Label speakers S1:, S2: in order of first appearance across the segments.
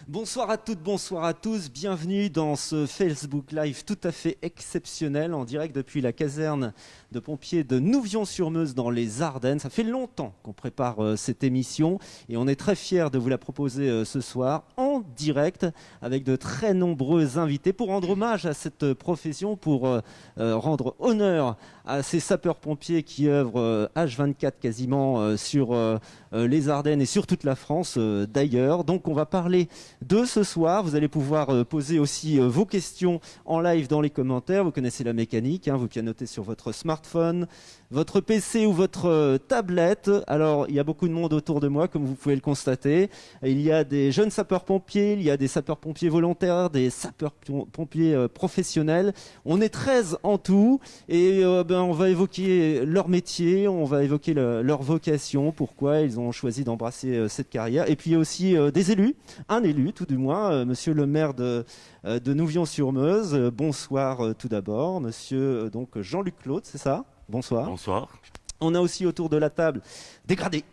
S1: Bonsoir à toutes, bonsoir à tous, bienvenue dans ce Facebook Live tout à fait exceptionnel en direct depuis la caserne de pompiers de Nouvion-sur-Meuse dans les Ardennes. Ça fait longtemps qu'on prépare cette émission et on est très fiers de vous la proposer ce soir en direct avec de très nombreux invités pour rendre hommage à cette profession, pour rendre honneur à ces sapeurs-pompiers qui œuvrent H24 quasiment sur les Ardennes et sur toute la France d'ailleurs. Donc on va parler de ce soir. Vous allez pouvoir poser aussi vos questions en live dans les commentaires. Vous connaissez la mécanique, hein, vous pianotez sur votre smartphone, votre PC ou votre tablette. Alors, il y a beaucoup de monde autour de moi, comme vous pouvez le constater. Il y a des jeunes sapeurs-pompiers, il y a des sapeurs-pompiers volontaires, des sapeurs-pompiers professionnels. On est 13 en tout et on va évoquer leur métier, on va évoquer leur vocation, pourquoi ils ont choisi d'embrasser cette carrière. Et puis, il y a aussi des élus, un élu tout du moins, monsieur le maire de Nouvion-sur-Meuse. Bonsoir tout d'abord, monsieur donc Jean-Luc Claude, c'est ça ? Bonsoir.
S2: Bonsoir.
S1: On a aussi autour de la table des gradés.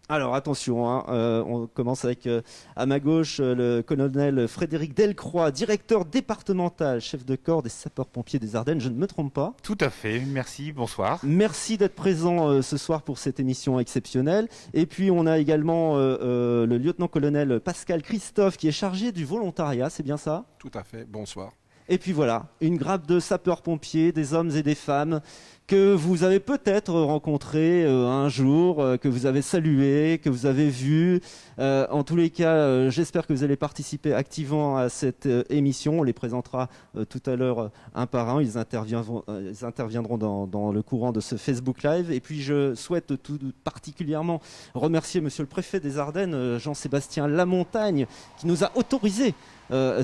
S1: Alors attention, hein, on commence avec à ma gauche le colonel Frédéric Delcroix, directeur départemental, chef de corps des sapeurs-pompiers des Ardennes, je ne me trompe pas.
S2: Tout à fait, merci, bonsoir.
S1: Merci d'être présent ce soir pour cette émission exceptionnelle. Et puis on a également le lieutenant-colonel Pascal Christophe qui est chargé du volontariat, c'est bien ça ?
S3: Tout à fait, bonsoir.
S1: Et puis voilà, une grappe de sapeurs-pompiers, des hommes et des femmes que vous avez peut-être rencontrés un jour, que vous avez salués, que vous avez vus. En tous les cas, j'espère que vous allez participer activement à cette émission. On les présentera tout à l'heure un par un. Ils interviendront dans le courant de ce Facebook Live. Et puis, je souhaite tout particulièrement remercier Monsieur le Préfet des Ardennes, Jean-Sébastien Lamontagne, qui nous a autorisé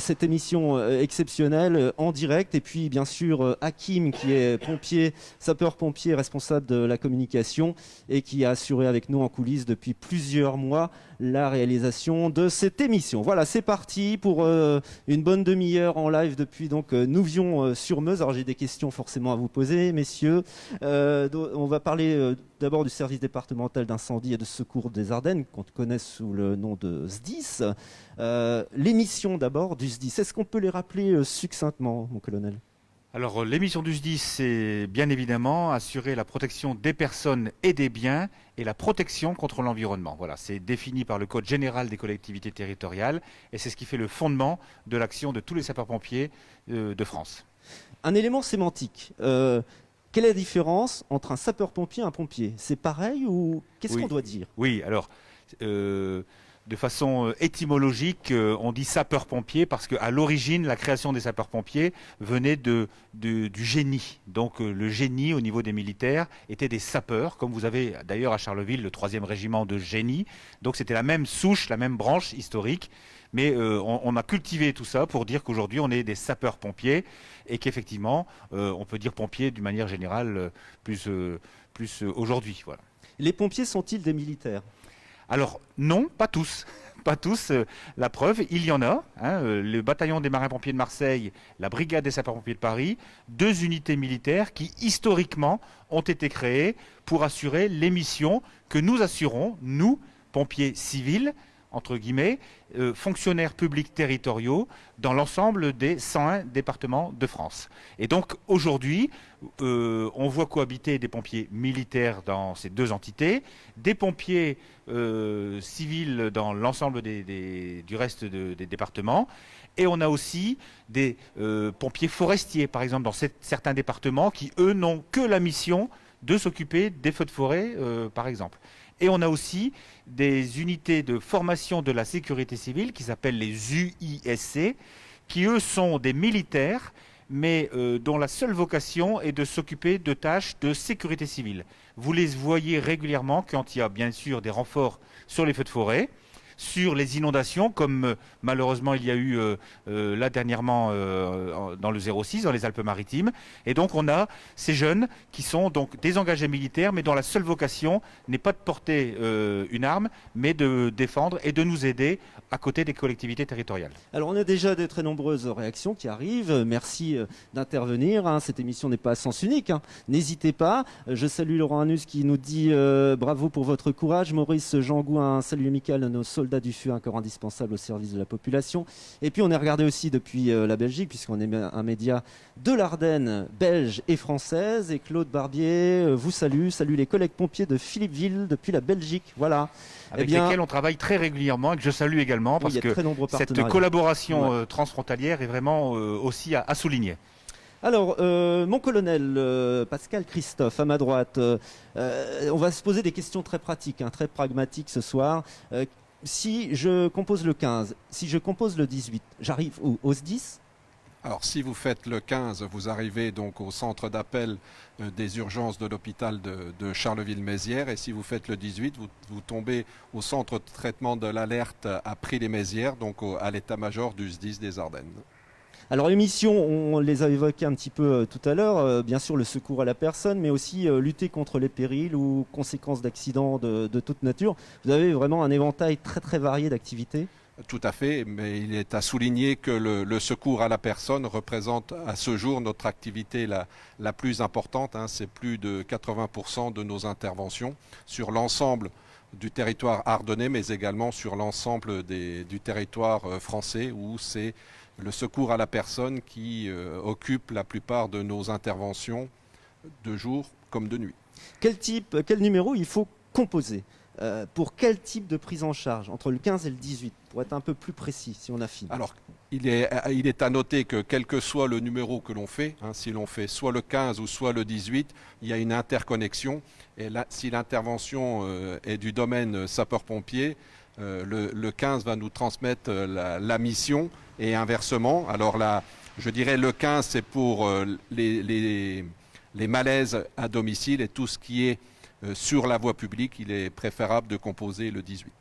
S1: cette émission exceptionnelle en direct. Et puis bien sûr Hakim qui est sapeur-pompier responsable de la communication et qui a assuré avec nous en coulisses depuis plusieurs mois la réalisation de cette émission. Voilà, c'est parti pour une bonne demi-heure en live depuis donc Nouvion-sur-Meuse. Alors j'ai des questions forcément à vous poser, messieurs. On va parler d'abord du service départemental d'incendie et de secours des Ardennes, qu'on connaît sous le nom de SDIS. L'émission d'abord du SDIS, est-ce qu'on peut les rappeler succinctement, mon colonel ?
S2: Alors, l'émission du SDIS, c'est bien évidemment assurer la protection des personnes et des biens et la protection contre l'environnement. Voilà, c'est défini par le Code général des collectivités territoriales et c'est ce qui fait le fondement de l'action de tous les sapeurs-pompiers de France.
S1: Un élément sémantique. Quelle est la différence entre un sapeur-pompier et un pompier ? C'est pareil ou qu'est-ce qu'on doit dire ?
S2: Oui, alors, de façon étymologique, on dit sapeur-pompier parce qu'à l'origine, la création des sapeurs-pompiers venait du génie. Donc le génie au niveau des militaires était des sapeurs, comme vous avez d'ailleurs à Charleville le 3e régiment de génie. Donc c'était la même souche, la même branche historique. Mais on a cultivé tout ça pour dire qu'aujourd'hui on est des sapeurs-pompiers et qu'effectivement on peut dire pompiers d'une manière générale plus aujourd'hui. Voilà.
S1: Les pompiers sont-ils des militaires ?
S2: Alors non, pas tous. Pas tous. La preuve, il y en a. Le bataillon des marins-pompiers de Marseille, la brigade des sapeurs-pompiers de Paris, 2 unités militaires qui historiquement ont été créées pour assurer les missions que nous assurons, nous, pompiers civils, entre guillemets, fonctionnaires publics territoriaux dans l'ensemble des 101 départements de France. Et donc aujourd'hui, on voit cohabiter des pompiers militaires dans ces 2 entités, des pompiers civils dans l'ensemble du reste des départements, et on a aussi des pompiers forestiers, par exemple, dans certains départements qui, eux, n'ont que la mission de s'occuper des feux de forêt, par exemple. Et on a aussi des unités de formation de la sécurité civile qui s'appellent les UISC, qui eux sont des militaires, mais dont la seule vocation est de s'occuper de tâches de sécurité civile. Vous les voyez régulièrement quand il y a bien sûr des renforts sur les feux de forêt, sur les inondations, comme malheureusement il y a eu là dernièrement dans le 06, dans les Alpes-Maritimes. Et donc on a ces jeunes qui sont donc des engagés militaires, mais dont la seule vocation n'est pas de porter une arme, mais de défendre et de nous aider à côté des collectivités territoriales.
S1: Alors on a déjà de très nombreuses réactions qui arrivent. Merci d'intervenir. Cette émission n'est pas à sens unique. N'hésitez pas. Je salue Laurent Hanus qui nous dit bravo pour votre courage. Maurice Jeangou, un salut amical à nos soldats soldats du feu, un corps indispensable au service de la population. Et puis on est regardé aussi depuis la Belgique, puisqu'on est un média de l'Ardenne belge et française. Et Claude Barbier vous salue les collègues pompiers de Philippeville depuis la Belgique. Voilà.
S2: Avec lesquels on travaille très régulièrement et que je salue également, parce que cette collaboration transfrontalière est vraiment aussi à souligner.
S1: Alors, mon colonel Pascal Christophe, à ma droite, on va se poser des questions très pratiques, très pragmatiques ce soir. Si je compose le 15, si je compose le 18, j'arrive où? Au SDIS?
S3: Alors, si vous faites le 15, vous arrivez donc au centre d'appel des urgences de l'hôpital de Charleville-Mézières. Et si vous faites le 18, vous tombez au centre de traitement de l'alerte à Prix-les-Mézières, donc à l'état-major du SDIS des Ardennes.
S1: Alors les missions, on les a évoquées un petit peu tout à l'heure, bien sûr le secours à la personne, mais aussi lutter contre les périls ou conséquences d'accidents de toute nature. Vous avez vraiment un éventail très très varié d'activités.
S3: Tout à fait, mais il est à souligner que le secours à la personne représente à ce jour notre activité la plus importante. C'est plus de 80% de nos interventions sur l'ensemble du territoire ardennais, mais également sur l'ensemble du territoire français, où c'est le secours à la personne qui occupe la plupart de nos interventions de jour comme de nuit.
S1: Quel numéro il faut composer pour quel type de prise en charge entre le 15 et le 18, pour être un peu plus précis si on affine?
S3: Alors, il est à noter que quel que soit le numéro que l'on fait, si l'on fait soit le 15 ou soit le 18, il y a une interconnexion. Et là, si l'intervention est du domaine sapeur-pompier, le 15 va nous transmettre la mission et inversement. Alors là, je dirais le 15, c'est pour les malaises à domicile et tout ce qui est sur la voie publique, il est préférable de composer le 18.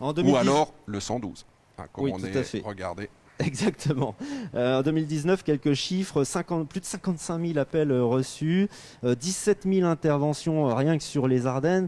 S3: Ou alors le 112, comme
S1: oui,
S3: on est regardé.
S1: Exactement. En 2019, quelques chiffres, plus de 55 000 appels reçus, 17 000 interventions rien que sur les Ardennes.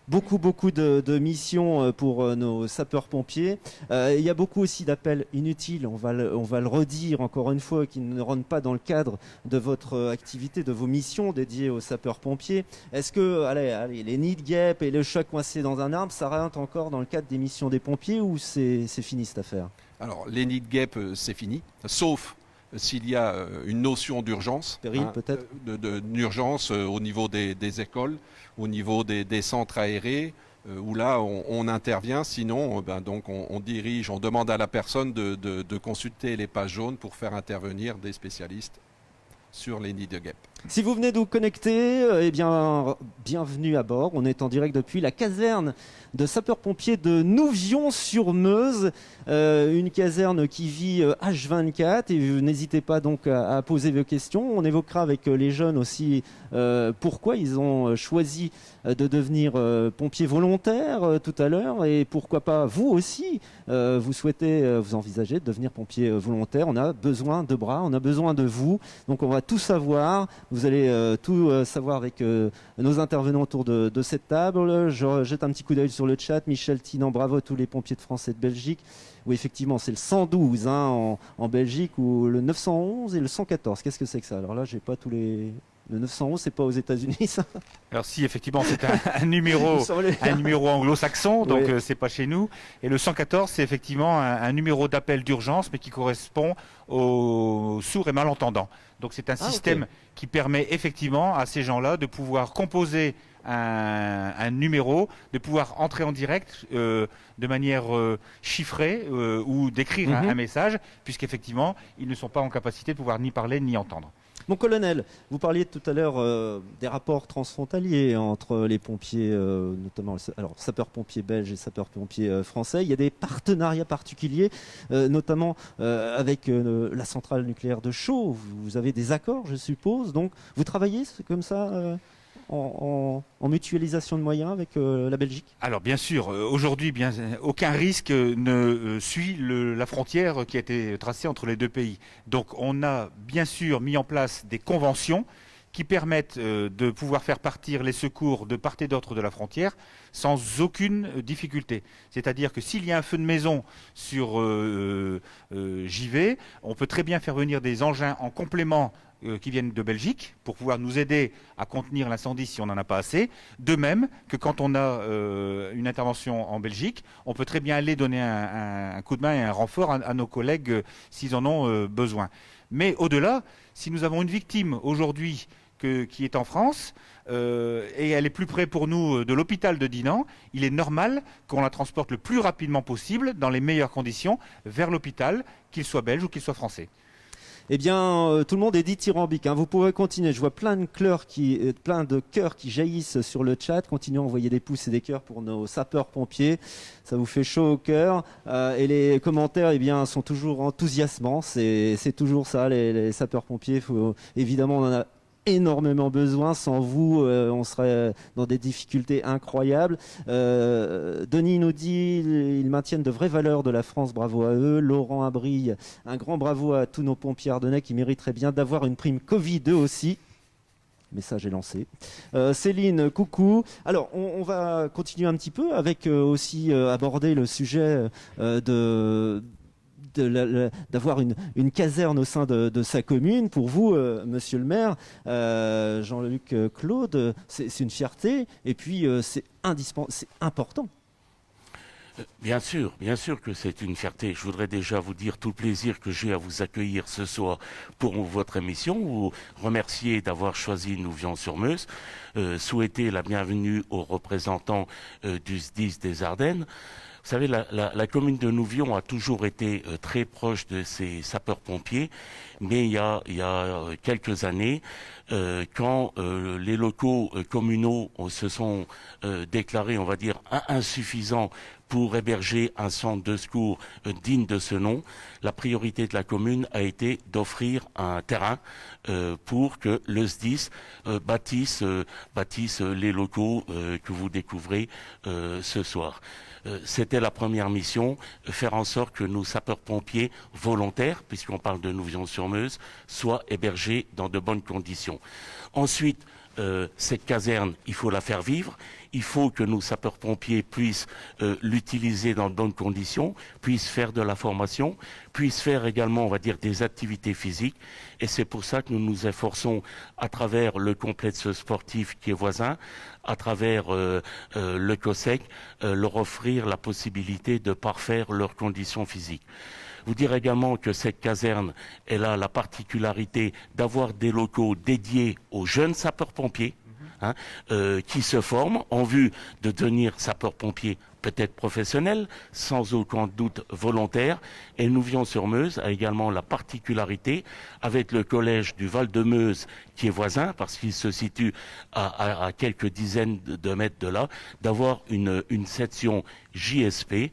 S1: Beaucoup de missions pour nos sapeurs-pompiers. Il y a beaucoup aussi d'appels inutiles, on va le redire encore une fois, qui ne rentrent pas dans le cadre de votre activité, de vos missions dédiées aux sapeurs-pompiers. Est-ce que les nids de guêpes et le chat coincé dans un arbre, ça rentre encore dans le cadre des missions des pompiers ou c'est fini cette affaire?
S3: Alors, les nids de guêpes, c'est fini, sauf s'il y a une notion d'urgence,
S1: peut-être
S3: d'urgence au niveau des écoles, au niveau des centres aérés, où là on intervient. Sinon, donc on dirige, on demande à la personne de consulter les pages jaunes pour faire intervenir des spécialistes sur les nids de guêpes.
S1: Si vous venez de vous connecter, bienvenue à bord. On est en direct depuis la caserne de sapeurs-pompiers de Nouvion-sur-Meuse, une caserne qui vit H24. Et n'hésitez pas donc à poser vos questions. On évoquera avec les jeunes aussi pourquoi ils ont choisi de devenir pompiers volontaires tout à l'heure, et pourquoi pas vous aussi, vous souhaitez, vous envisagez de devenir pompier volontaire. On a besoin de bras, on a besoin de vous. Donc on va tout savoir. Vous allez tout savoir avec nos intervenants autour de cette table. Je jette un petit coup d'œil sur le chat. Michel Tinan, bravo à tous les pompiers de France et de Belgique. Oui, effectivement, c'est le 112 en Belgique, ou le 911 et le 114. Qu'est-ce que c'est que ça? Alors là, j'ai pas tous les... Le 911, c'est pas aux États-Unis, ça?
S2: Alors si, effectivement, c'est un numéro anglo-saxon, donc oui. C'est pas chez nous. Et le 114, c'est effectivement un numéro d'appel d'urgence, mais qui correspond aux sourds et malentendants. Donc c'est un système qui permet effectivement à ces gens-là de pouvoir composer un numéro, de pouvoir entrer en direct de manière chiffrée ou d'écrire un message, puisqu'effectivement, ils ne sont pas en capacité de pouvoir ni parler ni entendre.
S1: Mon colonel, vous parliez tout à l'heure des rapports transfrontaliers entre les pompiers, notamment sapeurs-pompiers belges et sapeurs-pompiers français. Il y a des partenariats particuliers, notamment avec la centrale nucléaire de Chaux. Vous avez des accords, je suppose. Donc, vous travaillez comme ça en mutualisation de moyens avec la Belgique?
S2: Alors bien sûr, aujourd'hui, aucun risque ne suit la frontière qui a été tracée entre les deux pays. Donc on a bien sûr mis en place des conventions qui permettent de pouvoir faire partir les secours de part et d'autre de la frontière sans aucune difficulté. C'est-à-dire que s'il y a un feu de maison sur JV, on peut très bien faire venir des engins en complément qui viennent de Belgique pour pouvoir nous aider à contenir l'incendie si on n'en a pas assez. De même que quand on a une intervention en Belgique, on peut très bien aller donner un coup de main et un renfort à nos collègues s'ils en ont besoin. Mais au-delà, si nous avons une victime aujourd'hui qui est en France et elle est plus près pour nous de l'hôpital de Dinan, il est normal qu'on la transporte le plus rapidement possible, dans les meilleures conditions, vers l'hôpital, qu'il soit belge ou qu'il soit français.
S1: Eh bien, tout le monde est dithyrambique, hein. Vous pouvez continuer. Je vois plein de cœurs qui jaillissent sur le chat. Continuez à envoyer des pouces et des cœurs pour nos sapeurs-pompiers. Ça vous fait chaud au cœur. Et les commentaires, eh bien, sont toujours enthousiasmants. C'est toujours ça, les sapeurs-pompiers. Évidemment, on en a énormément besoin. Sans vous, on serait dans des difficultés incroyables. Denis nous dit ils maintiennent de vraies valeurs de la France, bravo à eux. Laurent Abrille, un grand bravo à tous nos pompiers ardennais qui mériteraient bien d'avoir une prime Covid eux aussi. Message est lancé. Céline, coucou. Alors, on va continuer un petit peu avec aussi aborder le sujet d'avoir une caserne au sein de sa commune. Pour vous, monsieur le maire, Jean-Luc Claude, c'est une fierté et puis c'est important.
S4: Bien sûr que c'est une fierté. Je voudrais déjà vous dire tout le plaisir que j'ai à vous accueillir ce soir pour votre émission, vous remercier d'avoir choisi Nouvion-sur-Meuse, souhaiter la bienvenue aux représentants du SDIS des Ardennes. Vous savez, la commune de Nouvion a toujours été très proche de ses sapeurs-pompiers, mais il y a quelques années, quand les locaux communaux se sont déclarés, on va dire, insuffisants pour héberger un centre de secours digne de ce nom, la priorité de la commune a été d'offrir un terrain pour que le SDIS bâtisse les locaux que vous découvrez ce soir. C'était la première mission, faire en sorte que nos sapeurs-pompiers volontaires, puisqu'on parle de Nouvion-sur-Meuse, soient hébergés dans de bonnes conditions. Ensuite, cette caserne, il faut la faire vivre. Il faut que nos sapeurs-pompiers puissent l'utiliser dans de bonnes conditions, puissent faire de la formation, puissent faire également, on va dire, des activités physiques. Et c'est pour ça que nous nous efforçons, à travers le complexe sportif qui est voisin, à travers le COSEC, leur offrir la possibilité de parfaire leurs conditions physiques. Vous dire également que cette caserne, elle a la particularité d'avoir des locaux dédiés aux jeunes sapeurs-pompiers, qui se forment en vue de devenir sapeurs-pompiers peut-être professionnels, sans aucun doute volontaires. Et Nouvion-sur-Meuse a également la particularité, avec le collège du Val-de-Meuse qui est voisin, parce qu'il se situe à quelques dizaines de mètres de là, d'avoir une section JSP.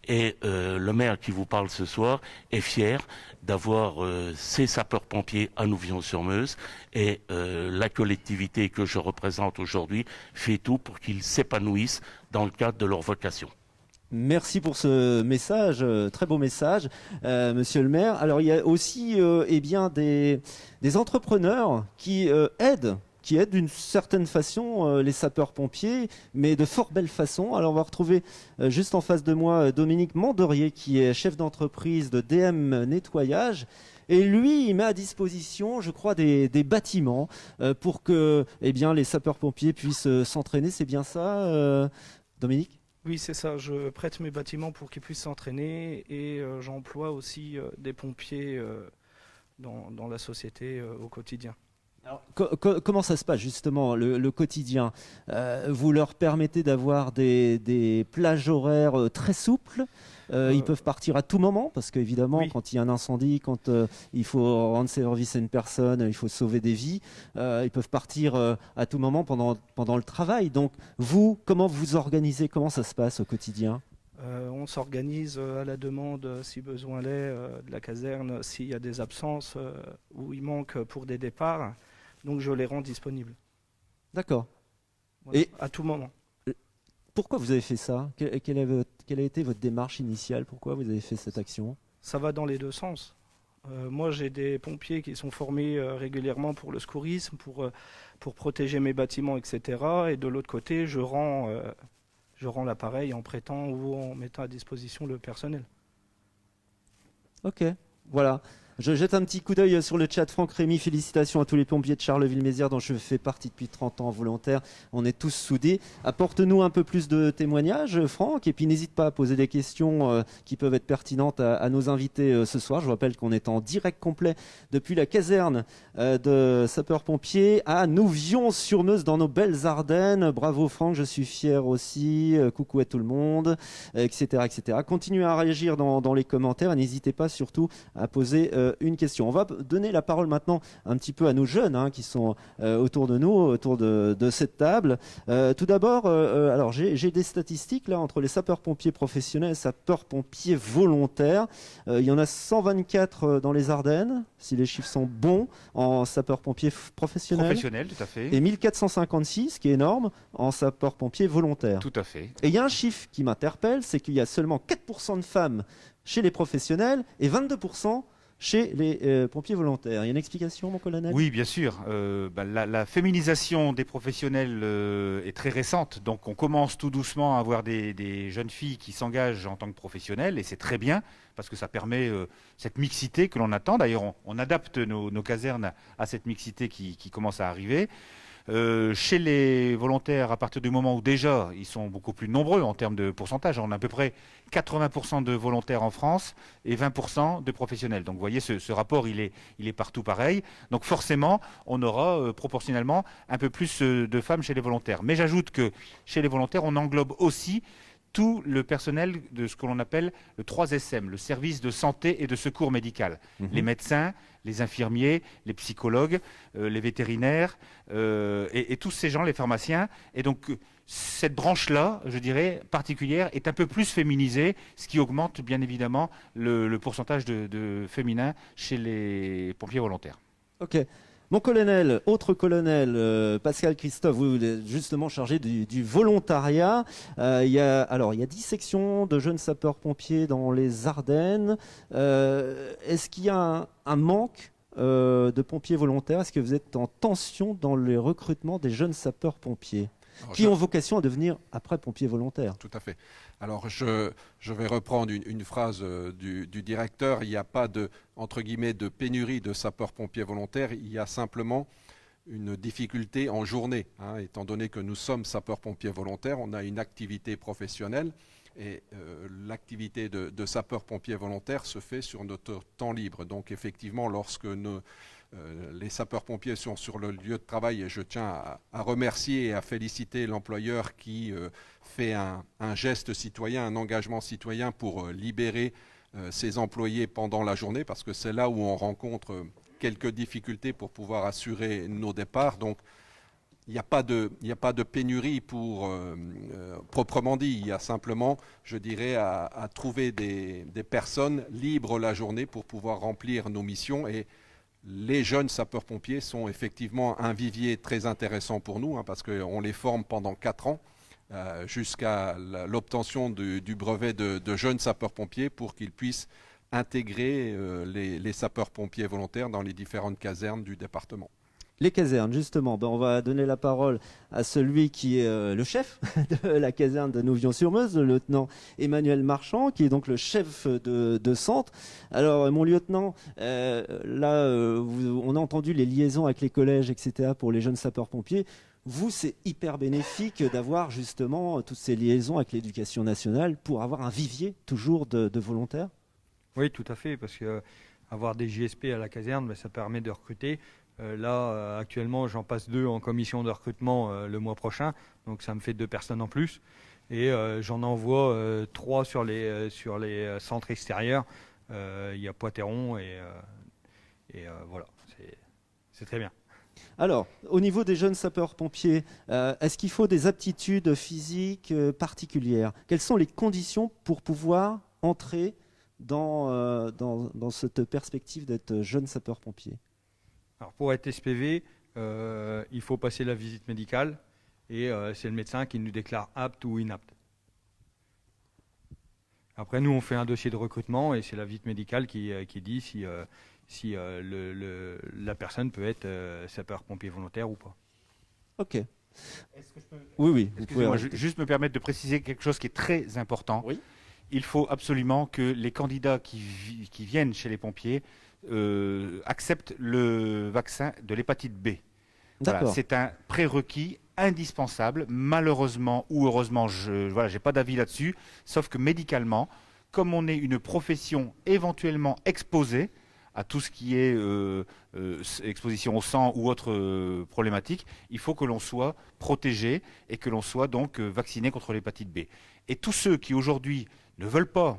S4: Et le maire qui vous parle ce soir est fier d'avoir ses sapeurs-pompiers à Nouvion-sur-Meuse, et la collectivité que je représente aujourd'hui fait tout pour qu'ils s'épanouissent dans le cadre de leur vocation.
S1: Merci pour ce message, très beau message, monsieur le maire. Alors il y a aussi des entrepreneurs qui aident d'une certaine façon les sapeurs-pompiers, mais de fort belle façon. Alors on va retrouver juste en face de moi Dominique Mandorier, qui est chef d'entreprise de DM Nettoyage. Et lui, il met à disposition, je crois, des bâtiments pour que les sapeurs-pompiers puissent s'entraîner. C'est bien ça, Dominique ?
S5: Oui, c'est ça. Je prête mes bâtiments pour qu'ils puissent s'entraîner, et j'emploie aussi des pompiers dans la société au quotidien.
S1: Alors, comment ça se passe justement le quotidien? Vous leur permettez d'avoir des plages horaires très souples? Ils peuvent partir à tout moment, parce qu'évidemment,
S5: oui.
S1: Quand il y a un incendie, quand il faut rendre service à une personne, il faut sauver des vies, ils peuvent partir à tout moment pendant le travail. Donc vous, comment vous organisez? Comment ça se passe au quotidien?
S5: On s'organise à la demande, si besoin l'est, de la caserne, s'il y a des absences ou il manque pour des départs. Donc je les rends disponibles.
S1: D'accord.
S5: Voilà,
S1: Et
S5: à tout moment.
S1: pourquoi vous avez fait ça? Quelle a été votre démarche initiale? Pourquoi vous avez fait cette action?
S5: Ça va dans les deux sens. Moi, j'ai des pompiers qui sont formés régulièrement pour le secourisme, pour protéger mes bâtiments, etc. Et de l'autre côté, je rends je rends l'appareil en prêtant ou en mettant à disposition le personnel.
S1: Ok, voilà. Je jette un petit coup d'œil sur le chat. Franck Rémy, félicitations à tous les pompiers de Charleville-Mézières dont je fais partie depuis 30 ans volontaire. On est tous soudés. Apporte-nous un peu plus de témoignages, Franck, et puis n'hésite pas à poser des questions qui peuvent être pertinentes à nos invités ce soir. Je vous rappelle qu'on est en direct complet depuis la caserne de sapeurs-pompiers à Nouvion-sur-Meuse dans nos belles Ardennes. Bravo Franck, je suis fier aussi. Coucou à tout le monde, etc., etc. Continuez à réagir dans les commentaires et n'hésitez pas surtout à poser une question. On va donner la parole maintenant un petit peu à nos jeunes qui sont autour de nous, autour de cette table. Tout d'abord, alors j'ai des statistiques là entre les sapeurs-pompiers professionnels et sapeurs-pompiers volontaires. Il y en a 124 dans les Ardennes, si les chiffres sont bons, en sapeurs-pompiers professionnels.
S2: Professionnel, tout à fait.
S1: Et 1456, ce qui est énorme, en sapeurs-pompiers volontaires.
S2: Tout à fait.
S1: Et il y a un chiffre qui m'interpelle, c'est qu'il y a seulement 4% de femmes chez les professionnels et 22% chez les pompiers volontaires. Il y a une explication, mon colonel ?
S2: Oui, bien sûr. La féminisation des professionnels est très récente. Donc, on commence tout doucement à avoir des jeunes filles qui s'engagent en tant que professionnelles. Et c'est très bien parce que ça permet cette mixité que l'on attend. D'ailleurs, on adapte nos casernes à cette mixité qui commence à arriver. Chez les volontaires, à partir du moment où déjà ils sont beaucoup plus nombreux en termes de pourcentage, on a à peu près 80% de volontaires en France et 20% de professionnels. Donc vous voyez, ce rapport, il est partout pareil. Donc forcément, on aura proportionnellement un peu plus de femmes chez les volontaires. Mais j'ajoute que chez les volontaires, on englobe aussi tout le personnel de ce que l'on appelle le 3SM, le service de santé et de secours médical. Les médecins, les infirmiers, les psychologues, les vétérinaires et tous ces gens, les pharmaciens. Et donc, cette branche-là, je dirais, particulière, est un peu plus féminisée, ce qui augmente bien évidemment le pourcentage de féminin chez les pompiers volontaires.
S1: Ok. Mon colonel, autre colonel, Pascal Christophe, vous êtes justement chargé du volontariat. Il y a 10 sections de jeunes sapeurs-pompiers dans les Ardennes. Est-ce qu'il y a un manque de pompiers volontaires ? Est-ce que vous êtes en tension dans le recrutement des jeunes sapeurs-pompiers qui ont vocation à devenir après pompiers volontaires ?
S3: Tout à fait. Alors, je vais reprendre une phrase du directeur. Il n'y a pas entre guillemets, de pénurie de sapeurs-pompiers volontaires. Il y a simplement une difficulté en journée. Étant donné que nous sommes sapeurs-pompiers volontaires, on a une activité professionnelle et l'activité de sapeurs-pompiers volontaires se fait sur notre temps libre. Donc, effectivement, lorsque les sapeurs-pompiers sont sur le lieu de travail, et je tiens à remercier et à féliciter l'employeur qui fait un geste citoyen, un engagement citoyen pour libérer ses employés pendant la journée, parce que c'est là où on rencontre quelques difficultés pour pouvoir assurer nos départs. Donc, il n'y a pas de pénurie proprement dit. Il y a simplement, je dirais, à trouver des personnes libres la journée pour pouvoir remplir nos missions. Et les jeunes sapeurs-pompiers sont effectivement un vivier très intéressant pour nous, parce qu'on les forme pendant 4 ans jusqu'à l'obtention du brevet de jeunes sapeurs-pompiers pour qu'ils puissent intégrer les sapeurs-pompiers volontaires dans les différentes casernes du département.
S1: Les casernes, justement, on va donner la parole à celui qui est le chef de la caserne de Nouvion-sur-Meuse, le lieutenant Emmanuel Marchand, qui est donc le chef de centre. Alors, mon lieutenant, on a entendu les liaisons avec les collèges, etc., pour les jeunes sapeurs-pompiers. Vous, c'est hyper bénéfique d'avoir justement toutes ces liaisons avec l'éducation nationale pour avoir un vivier toujours de volontaires ?
S6: Oui, tout à fait, parce que avoir des JSP à la caserne, ça permet de recruter. Actuellement, j'en passe 2 en commission de recrutement le mois prochain, donc ça me fait 2 personnes en plus. Et j'en envoie 3 sur les centres extérieurs. Il y a Poitéron et voilà, c'est très bien.
S1: Alors, au niveau des jeunes sapeurs-pompiers, est-ce qu'il faut des aptitudes physiques particulières ? Quelles sont les conditions pour pouvoir entrer dans cette perspective d'être jeune sapeur-pompier ?
S6: Alors pour être SPV, il faut passer la visite médicale et c'est le médecin qui nous déclare apte ou inapte. Après, nous, on fait un dossier de recrutement et c'est la visite médicale qui dit si la personne peut être sapeur-pompier volontaire ou pas.
S1: Ok. Oui, oui. Vous pouvez
S2: Excusez-moi,
S1: rajouter.
S2: juste me permettre de préciser quelque chose qui est très important.
S1: Oui.
S2: Il faut absolument que les candidats qui viennent chez les pompiers acceptent le vaccin de l'hépatite B. Voilà,
S1: D'accord.
S2: c'est un prérequis indispensable. Malheureusement ou heureusement, j'ai pas d'avis là-dessus, sauf que médicalement, comme on est une profession éventuellement exposée à tout ce qui est exposition au sang ou autre problématique, il faut que l'on soit protégé et que l'on soit donc vacciné contre l'hépatite B. Et tous ceux qui aujourd'hui ne veulent pas,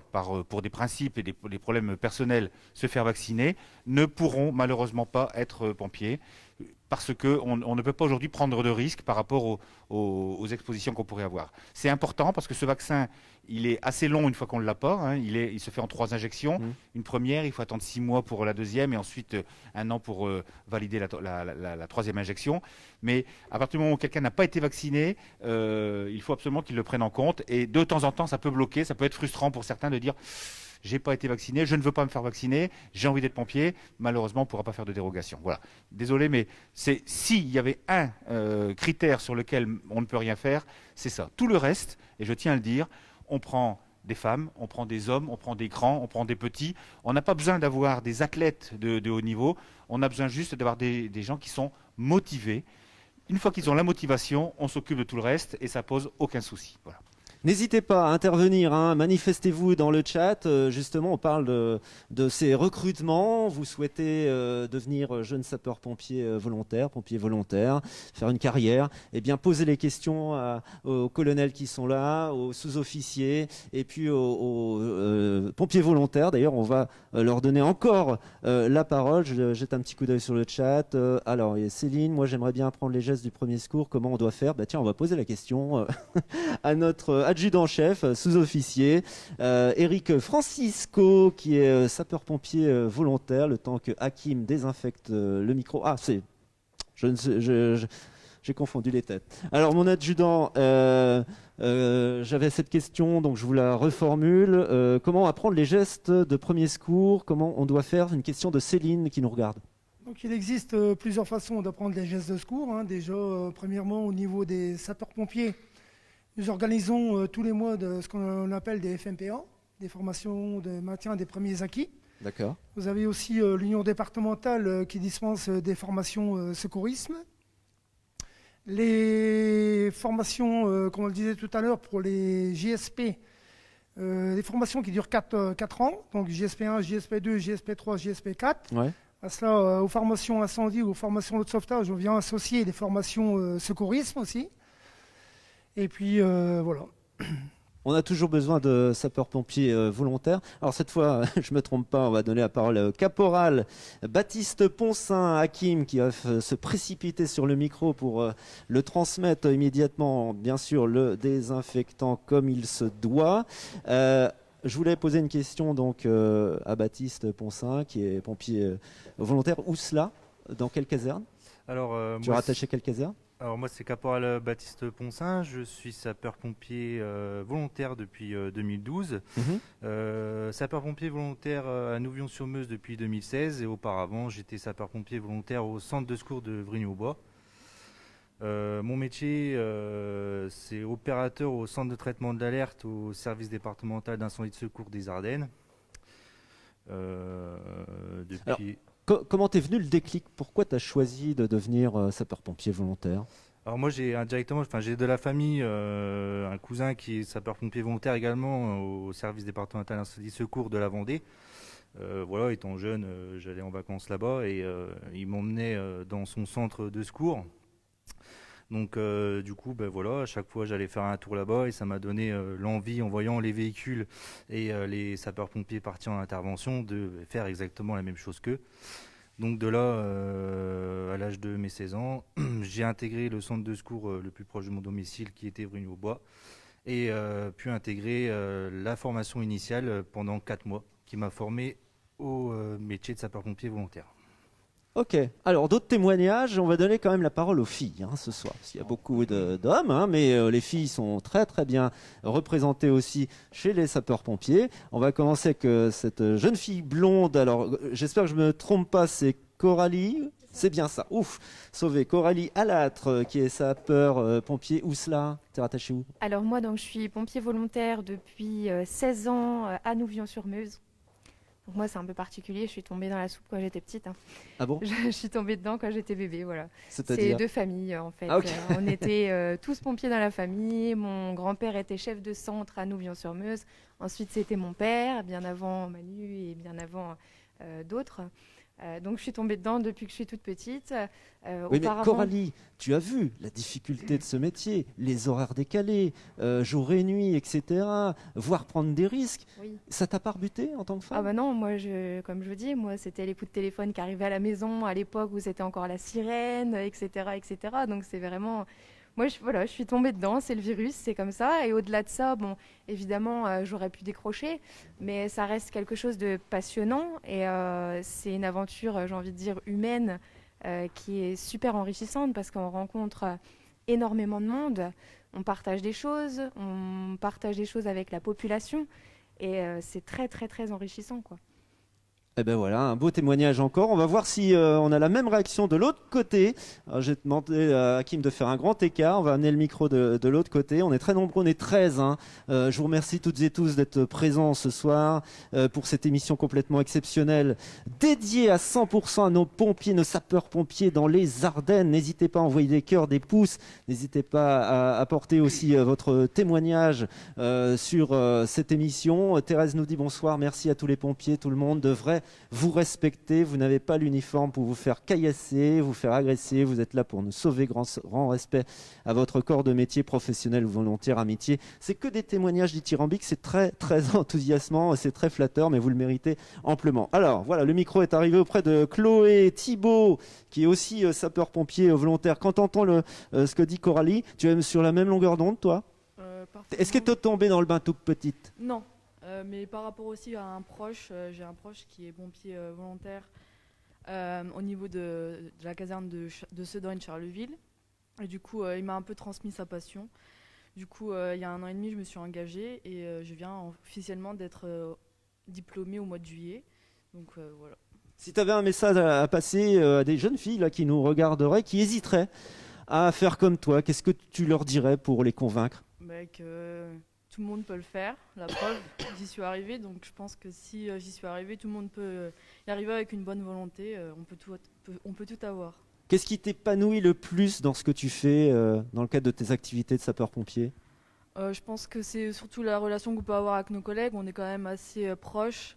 S2: pour des principes et des problèmes personnels, se faire vacciner, ne pourront malheureusement pas être pompiers, parce qu'on ne peut pas aujourd'hui prendre de risques par rapport aux expositions qu'on pourrait avoir. C'est important parce que ce vaccin, il est assez long une fois qu'on l'a pas. Hein. Il se fait en 3 injections. Une première, il faut attendre 6 mois pour la deuxième et ensuite 1 an pour valider la 3e injection. Mais à partir du moment où quelqu'un n'a pas été vacciné, il faut absolument qu'il le prenne en compte. Et de temps en temps, ça peut bloquer, ça peut être frustrant pour certains de dire j'ai pas été vacciné, je ne veux pas me faire vacciner, j'ai envie d'être pompier. Malheureusement, on ne pourra pas faire de dérogation. Voilà. Désolé, mais s'il y avait un critère sur lequel on ne peut rien faire, c'est ça. Tout le reste, et je tiens à le dire, on prend des femmes, on prend des hommes, on prend des grands, on prend des petits. On n'a pas besoin d'avoir des athlètes de haut niveau, on a besoin juste d'avoir des gens qui sont motivés. Une fois qu'ils ont la motivation, on s'occupe de tout le reste et ça pose aucun souci. Voilà.
S1: N'hésitez pas à intervenir, hein, manifestez-vous dans le chat. Justement, on parle de ces recrutements. Vous souhaitez devenir jeune sapeur-pompier volontaire, pompier volontaire, faire une carrière. Eh bien, posez les questions aux colonels qui sont là, aux sous-officiers et puis aux pompiers volontaires. D'ailleurs, on va leur donner encore la parole. Je jette un petit coup d'œil sur le chat. Alors, Céline, moi, j'aimerais bien apprendre les gestes du premier secours. Comment on doit faire ? Bah, tiens, on va poser la question à notre adjudant-chef, sous-officier, Eric Francisco, qui est sapeur-pompier volontaire, le temps que Hakim désinfecte le micro. Ah, j'ai confondu les têtes. Alors, mon adjudant, j'avais cette question, donc je vous la reformule. Comment apprendre les gestes de premier secours ? Comment on doit faire ? Une question de Céline qui nous regarde.
S7: Donc, il existe plusieurs façons d'apprendre les gestes de secours. Hein. Déjà, premièrement, au niveau des sapeurs-pompiers, nous organisons tous les mois ce qu'on appelle des FMPA, des formations de maintien des premiers acquis.
S1: D'accord.
S7: Vous avez aussi l'union départementale qui dispense des formations secourisme. Les formations, comme on le disait tout à l'heure, pour les JSP, des formations qui durent 4 ans, donc JSP1, JSP2, JSP3, JSP4.
S1: Ouais.
S7: À cela, aux formations incendie ou aux formations de sauvetage, on vient associer des formations secourisme aussi. Et puis, voilà.
S1: On a toujours besoin de sapeurs-pompiers volontaires. Alors cette fois, je ne me trompe pas, on va donner la parole au caporal Baptiste Poncin, Hakim, qui va se précipiter sur le micro pour le transmettre immédiatement, bien sûr, le désinfectant comme il se doit. Je voulais poser une question donc, à Baptiste Poncin, qui est pompier volontaire. Où cela ? Dans quelle caserne ?
S8: Alors,
S1: Tu es rattaché à quelle caserne ?
S8: Alors moi c'est caporal Baptiste Poncin, je suis sapeur-pompier volontaire depuis 2012, sapeur-pompier volontaire à Nouvion-sur-Meuse depuis 2016 et auparavant j'étais sapeur-pompier volontaire au centre de secours de Vrigne-au-Bois. Mon métier c'est opérateur au centre de traitement de l'alerte au service départemental d'incendie de secours des Ardennes. Depuis...
S1: Comment t'es venu le déclic ? Pourquoi tu as choisi de devenir sapeur-pompier volontaire ?
S8: Alors moi j'ai de la famille, un cousin qui est sapeur-pompier volontaire également au service départemental d'incendie secours de la Vendée. Voilà, étant jeune, j'allais en vacances là-bas et il m'emmenait dans son centre de secours. Donc du coup, voilà, à chaque fois j'allais faire un tour là-bas et ça m'a donné l'envie en voyant les véhicules et les sapeurs-pompiers partir en intervention de faire exactement la même chose qu'eux. Donc de là, à l'âge de mes 16 ans, j'ai intégré le centre de secours le plus proche de mon domicile qui était Vrigne-au-Bois et pu intégrer la formation initiale pendant 4 mois qui m'a formé au métier de sapeur-pompier volontaire.
S1: Ok, alors d'autres témoignages, on va donner quand même la parole aux filles ce soir, parce qu'il y a beaucoup d'hommes, mais les filles sont très très bien représentées aussi chez les sapeurs-pompiers. On va commencer avec cette jeune fille blonde, alors j'espère que je ne me trompe pas, c'est Coralie, C'est bien ça. Ouf, sauvé. Coralie Alâtre, qui est sapeur-pompier. Où cela? T'es rattaché où?
S9: Alors moi, donc, je suis pompier volontaire depuis 16 ans à Nouvion-sur-Meuse. Donc moi, c'est un peu particulier. Je suis tombée dans la soupe quand j'étais petite.
S1: Ah bon?
S9: Je suis tombée dedans quand j'étais bébé, voilà. C'est
S1: C'est-à-dire?
S9: deux familles, en fait.
S1: Ah, ok.
S9: On était tous pompiers dans la famille. Mon grand-père était chef de centre à Nouvion-sur-Meuse. Ensuite, c'était mon père, bien avant Manu et bien avant d'autres. Donc je suis tombée dedans depuis que je suis toute petite.
S1: Oui, mais Coralie, tu as vu la difficulté de ce métier, les horaires décalés, jour et nuit, etc. Voire prendre des risques.
S9: Oui.
S1: Ça t'a pas rebuté en tant que femme?
S9: Ah bah non, moi, comme je vous dis, moi, c'était les coups de téléphone qui arrivaient à la maison à l'époque où c'était encore la sirène, etc., etc. Donc c'est vraiment... Moi, je suis tombée dedans, c'est le virus, c'est comme ça. Et au-delà de ça, bon, évidemment, j'aurais pu décrocher, mais ça reste quelque chose de passionnant. Et c'est une aventure, j'ai envie de dire, humaine, qui est super enrichissante parce qu'on rencontre énormément de monde. On partage des choses avec la population. Et c'est très, très, très enrichissant, quoi.
S1: Eh ben voilà, un beau témoignage encore. On va voir si on a la même réaction de l'autre côté. J'ai demandé à Hakim de faire un grand écart. On va amener le micro de l'autre côté. On est très nombreux, on est 13. Hein. Je vous remercie toutes et tous d'être présents ce soir pour cette émission complètement exceptionnelle, dédiée à 100% à nos pompiers, nos sapeurs-pompiers dans les Ardennes. N'hésitez pas à envoyer des cœurs, des pouces. N'hésitez pas à apporter aussi votre témoignage sur cette émission. Thérèse nous dit bonsoir, merci à tous les pompiers. Tout le monde devrait vous respecter, vous n'avez pas l'uniforme pour vous faire caillasser, vous faire agresser, vous êtes là pour nous sauver, grand respect à votre corps de métier, professionnel ou volontaire, amitié. C'est que des témoignages dithyrambiques, c'est très très enthousiasmant, c'est très flatteur, mais vous le méritez amplement. Alors voilà, le micro est arrivé auprès de Chloé Thibault, qui est aussi sapeur-pompier volontaire. Quand tu entends ce que dit Coralie, tu es sur la même longueur d'onde, toi? Est-ce que tu es tombée dans le bain toute petite?
S10: Non. Mais par rapport aussi à un proche, j'ai un proche qui est pompier volontaire au niveau de la caserne de Sedan-Charleville. Et du coup, il m'a un peu transmis sa passion. Du coup, il y a 1 an et demi, je me suis engagée et je viens officiellement d'être diplômée au mois de juillet. Donc voilà.
S1: Si tu avais un message à passer à des jeunes filles là, qui nous regarderaient, qui hésiteraient à faire comme toi, qu'est-ce que tu leur dirais pour les convaincre?
S10: Tout le monde peut le faire, la preuve, j'y suis arrivée, donc je pense que si j'y suis arrivée, tout le monde peut y arriver avec une bonne volonté, on peut tout avoir.
S1: Qu'est-ce qui t'épanouit le plus dans ce que tu fais dans le cadre de tes activités de sapeur-pompier?
S10: Je pense que c'est surtout la relation qu'on peut avoir avec nos collègues, on est quand même assez proches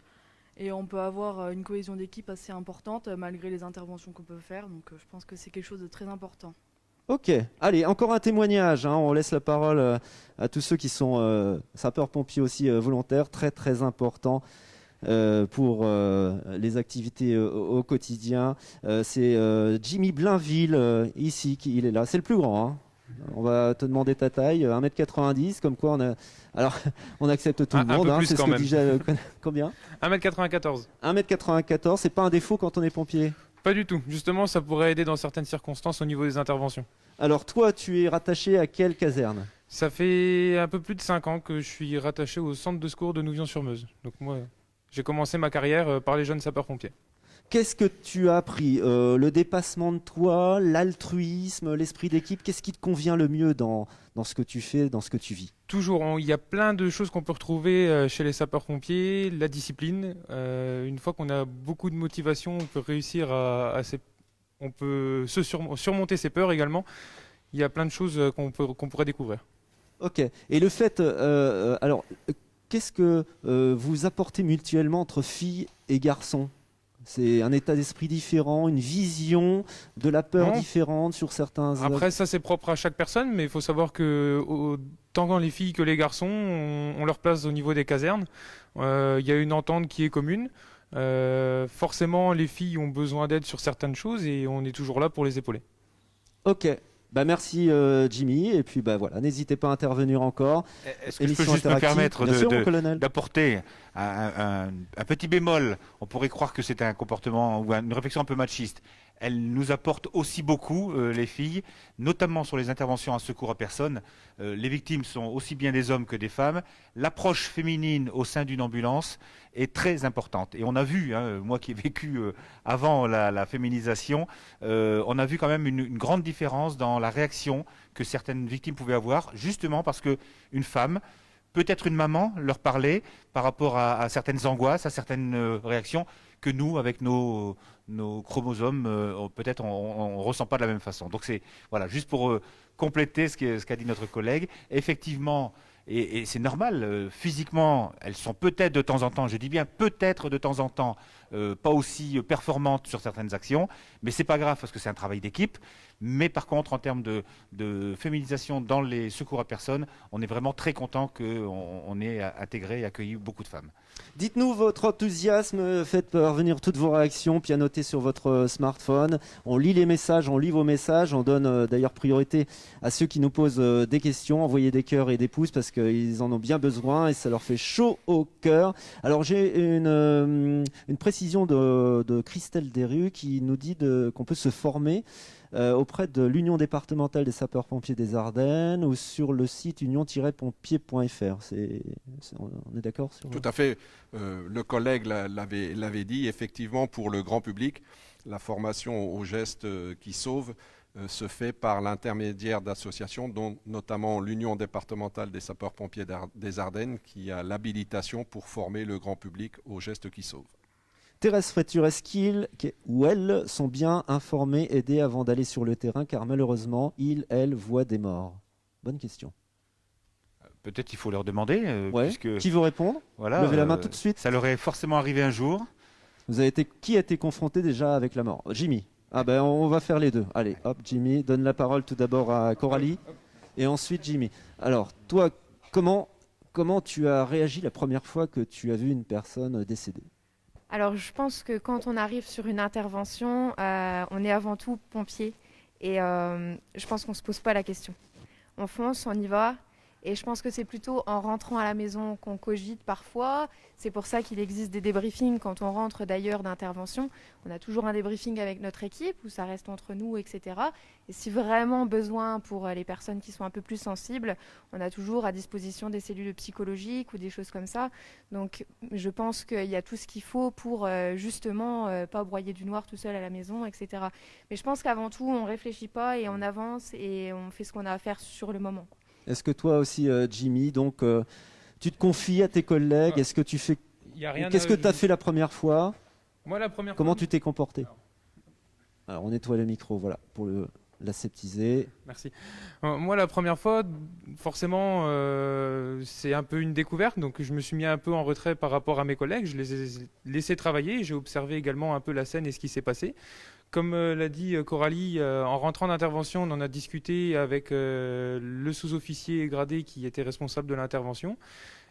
S10: et on peut avoir une cohésion d'équipe assez importante malgré les interventions qu'on peut faire, donc je pense que c'est quelque chose de très important.
S1: Ok, allez, encore un témoignage, hein. On laisse la parole à tous ceux qui sont sapeurs-pompiers aussi volontaires, très très important pour les activités au quotidien. C'est Jimmy Blainville, ici, il est là, c'est le plus grand. Hein. On va te demander ta taille, 1m90, comme quoi on accepte tout le monde.
S11: Un peu plus
S1: c'est
S11: quand
S1: ce que
S11: même.
S1: dit combien?
S11: 1m94.
S1: 1m94, c'est pas un défaut quand on est pompier?
S11: Pas du tout. Justement, ça pourrait aider dans certaines circonstances au niveau des interventions.
S1: Alors toi, tu es rattaché à quelle caserne?
S11: Ça fait un peu plus de 5 ans que je suis rattaché au centre de secours de Nouvion-sur-Meuse. Donc moi, j'ai commencé ma carrière par les jeunes sapeurs-pompiers.
S1: Qu'est-ce que tu as appris? Le dépassement de toi, l'altruisme, l'esprit d'équipe, qu'est-ce qui te convient le mieux dans ce que tu fais, dans ce que tu vis?
S11: Toujours, il y a plein de choses qu'on peut retrouver chez les sapeurs-pompiers, la discipline. Une fois qu'on a beaucoup de motivation, on peut réussir on peut surmonter ses peurs également. Il y a plein de choses qu'on pourrait découvrir.
S1: Ok. Et le fait, alors, qu'est-ce que vous apportez mutuellement entre filles et garçons? C'est un état d'esprit différent, une vision de la peur différente sur certains...
S11: Après, ça, c'est propre à chaque personne, mais il faut savoir que tant les filles que les garçons ont leur place au niveau des casernes. Il y a une entente qui est commune. Forcément, les filles ont besoin d'aide sur certaines choses et on est toujours là pour les épauler.
S1: Ok. Bah merci Jimmy, et puis bah voilà, n'hésitez pas à intervenir encore.
S2: Est-ce que je peux juste me permettre d'apporter un petit bémol? On pourrait croire que c'est un comportement ou une réflexion un peu machiste. elle nous apporte aussi beaucoup, les filles, notamment sur les interventions en secours à personne. Les victimes sont aussi bien des hommes que des femmes. L'approche féminine au sein d'une ambulance est très importante. Et on a vu, moi qui ai vécu avant la féminisation, on a vu quand même une grande différence dans la réaction que certaines victimes pouvaient avoir, justement parce qu'une femme, peut-être une maman, leur parlait par rapport à certaines angoisses, à certaines réactions que nous, avec nos chromosomes, peut-être on ne ressent pas de la même façon. Donc c'est voilà, juste pour compléter ce qu'a dit notre collègue. Effectivement, et c'est normal, physiquement, elles sont peut-être de temps en temps, je dis bien peut-être de temps en temps, pas aussi performantes sur certaines actions, mais c'est pas grave parce que c'est un travail d'équipe. Mais par contre, en termes de féminisation dans les secours à personnes, on est vraiment très content qu'on ait intégré et accueilli beaucoup de femmes.
S1: Dites-nous votre enthousiasme, faites parvenir toutes vos réactions, pianotez sur votre smartphone. On lit les messages, on lit vos messages, on donne d'ailleurs priorité à ceux qui nous posent des questions. Envoyez des cœurs et des pouces parce qu'ils en ont bien besoin et ça leur fait chaud au cœur. Alors j'ai une précision de Christelle Desrues qui nous dit qu'on peut se former auprès de l'Union départementale des sapeurs-pompiers des Ardennes ou sur le site union-pompier.fr. On est d'accord sur...
S3: Tout à fait. Le collègue l'avait dit. Effectivement, pour le grand public, la formation aux gestes qui sauvent se fait par l'intermédiaire d'associations, dont notamment l'Union départementale des sapeurs-pompiers des Ardennes, qui a l'habilitation pour former le grand public aux gestes qui sauvent.
S1: Thérèse Fréture, est-ce qu'ils ou elles sont bien informés, aidés avant d'aller sur le terrain, car malheureusement, elles voient des morts? Bonne question.
S2: Peut-être qu'il faut leur demander. Puisque,
S1: qui veut répondre?
S2: Voilà,
S1: levez la main tout de suite.
S2: Ça leur est forcément arrivé un jour.
S1: Qui a été confronté déjà avec la mort? Jimmy. Ah ben on va faire les deux. Allez, hop, Jimmy, donne la parole tout d'abord à Coralie et ensuite Jimmy. Alors, toi, comment tu as réagi la première fois que tu as vu une personne décédée?
S9: Alors, je pense que quand on arrive sur une intervention, on est avant tout pompier. Et je pense qu'on ne se pose pas la question. On fonce, on y va. Et je pense que c'est plutôt en rentrant à la maison qu'on cogite parfois. C'est pour ça qu'il existe des débriefings quand on rentre d'ailleurs d'intervention. On a toujours un débriefing avec notre équipe où ça reste entre nous, etc. Et si vraiment besoin pour les personnes qui sont un peu plus sensibles, on a toujours à disposition des cellules psychologiques ou des choses comme ça. Donc je pense qu'il y a tout ce qu'il faut pour justement pas broyer du noir tout seul à la maison, etc. Mais je pense qu'avant tout, on ne réfléchit pas et on avance et on fait ce qu'on a à faire sur le moment.
S1: Est-ce que toi aussi, Jimmy, donc, tu te confies à tes collègues? Est-ce que tu fais... Qu'est-ce que tu as fait la première fois?
S11: Moi, la première
S1: Comment
S11: fois...
S1: tu t'es comporté? Alors, on nettoie le micro, voilà, pour l'aseptiser.
S11: Merci. Moi, la première fois, forcément, c'est un peu une découverte. Donc, je me suis mis un peu en retrait par rapport à mes collègues. Je les ai laissés travailler. J'ai observé également un peu la scène et ce qui s'est passé. Comme l'a dit Coralie, en rentrant d'intervention, on en a discuté avec le sous-officier gradé qui était responsable de l'intervention.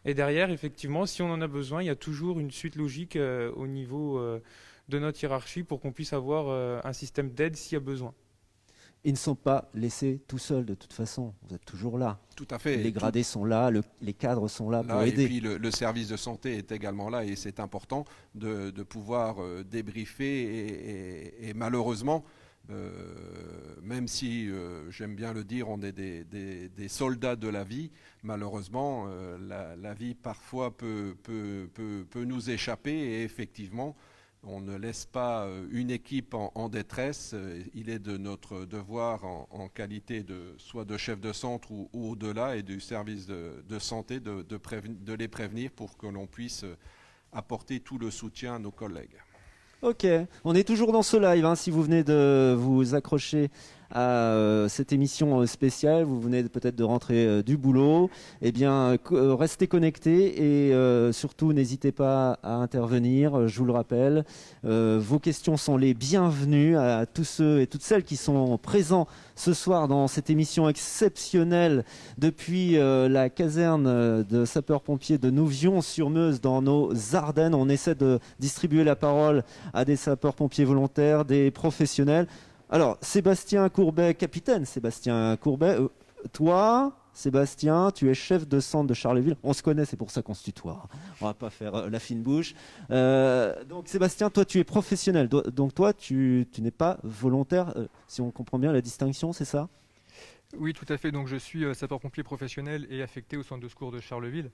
S11: Et derrière, effectivement, si on en a besoin, il y a toujours une suite logique au niveau de notre hiérarchie pour qu'on puisse avoir un système d'aide s'il y a besoin.
S1: Ils ne sont pas laissés tout seuls de toute façon. Vous êtes toujours là.
S3: Tout à fait.
S1: Les gradés sont là, les cadres sont là pour aider.
S3: Et puis le service de santé est également là et c'est important de pouvoir débriefer et malheureusement, même si j'aime bien le dire, on est des soldats de la vie, malheureusement la vie parfois peut nous échapper et effectivement on ne laisse pas une équipe en détresse. Il est de notre devoir en qualité soit de chef de centre ou au-delà et du service de santé de les prévenir pour que l'on puisse apporter tout le soutien à nos collègues.
S1: Ok, on est toujours dans ce live, si vous venez de vous accrocher à cette émission spéciale, vous venez peut-être de rentrer du boulot, eh bien restez connectés et surtout n'hésitez pas à intervenir, je vous le rappelle, vos questions sont les bienvenues à tous ceux et toutes celles qui sont présents ce soir dans cette émission exceptionnelle depuis la caserne de sapeurs-pompiers de Nouvion-sur-Meuse dans nos Ardennes. On essaie de distribuer la parole à des sapeurs-pompiers volontaires, des professionnels. Alors, Sébastien Courbet, capitaine Sébastien Courbet, toi, Sébastien, tu es chef de centre de Charleville. On se connaît, c'est pour ça qu'on se tutoie. On va pas faire la fine bouche. Donc Sébastien, toi tu es professionnel. Donc toi tu n'es pas volontaire, si on comprend bien la distinction, c'est ça?
S12: Oui, tout à fait. Donc je suis sapeur-pompier professionnel et affecté au centre de secours de Charleville.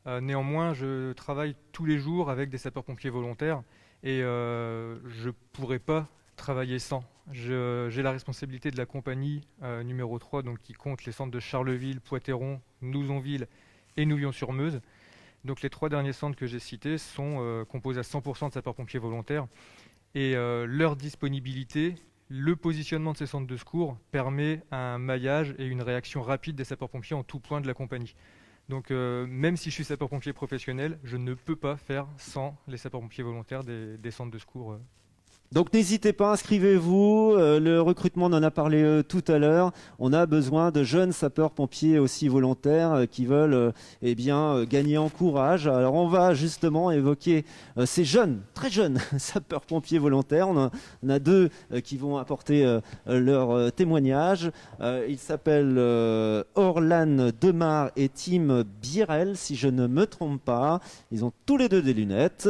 S12: Néanmoins, je travaille tous les jours avec des sapeurs-pompiers volontaires et je ne pourrais pas travailler sans. J'ai la responsabilité de la compagnie numéro 3, donc, qui compte les centres de Charleville, Poitéron, Nouzonville et Nouvion-sur-Meuse. Donc les 3 derniers centres que j'ai cités sont composés à 100% de sapeurs-pompiers volontaires et leur disponibilité, le positionnement de ces centres de secours permet un maillage et une réaction rapide des sapeurs-pompiers en tout point de la compagnie. Donc même si je suis sapeur-pompier professionnel, je ne peux pas faire sans les sapeurs-pompiers volontaires des centres de secours.
S1: Donc n'hésitez pas, inscrivez-vous. Le recrutement, on en a parlé tout à l'heure. On a besoin de jeunes sapeurs-pompiers aussi volontaires qui veulent gagner en courage. Alors on va justement évoquer ces jeunes, très jeunes sapeurs-pompiers volontaires. On a 2 qui vont apporter leur témoignage. Ils s'appellent Orlan Demar et Tim Birel, si je ne me trompe pas. Ils ont tous les 2 des lunettes.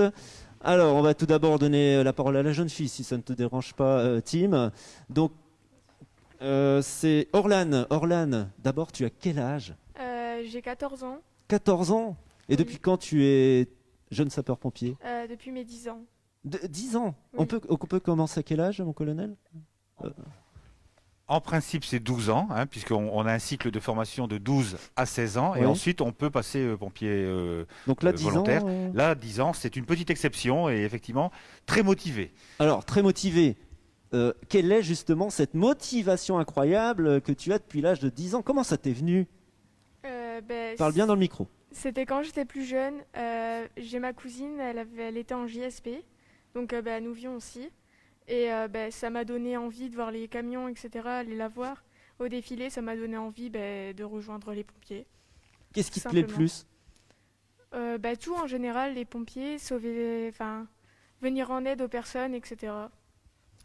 S1: Alors, on va tout d'abord donner la parole à la jeune fille, si ça ne te dérange pas, Tim. Donc, c'est Orlan. Orlan, d'abord, tu as quel âge?
S13: J'ai 14 ans.
S1: 14 ans? Et
S13: Oui.
S1: depuis quand tu es jeune sapeur-pompier?
S13: Depuis mes 10 ans.
S1: 10 ans?
S13: Oui.
S1: On peut commencer à quel âge, mon colonel?
S2: En principe, c'est 12 ans, puisqu'on a un cycle de formation de 12 à 16 ans, et
S1: Oui.
S2: ensuite on peut passer pompier
S1: Donc là, 10
S2: volontaire.
S1: ans.
S2: Là, 10 ans, c'est une petite exception, et effectivement, très motivé.
S1: Alors, très motivé. Quelle est justement cette motivation incroyable que tu as depuis l'âge de 10 ans? Comment ça t'est venu? Parle bien dans le micro.
S13: C'était quand j'étais plus jeune. J'ai ma cousine, elle était en JSP, donc à Nouvion aussi. Et ça m'a donné envie de voir les camions, etc., aller la voir au défilé. Ça m'a donné envie de rejoindre les pompiers.
S1: Qu'est-ce qui te plaît le plus?
S13: Tout en général, les pompiers, venir en aide aux personnes, etc.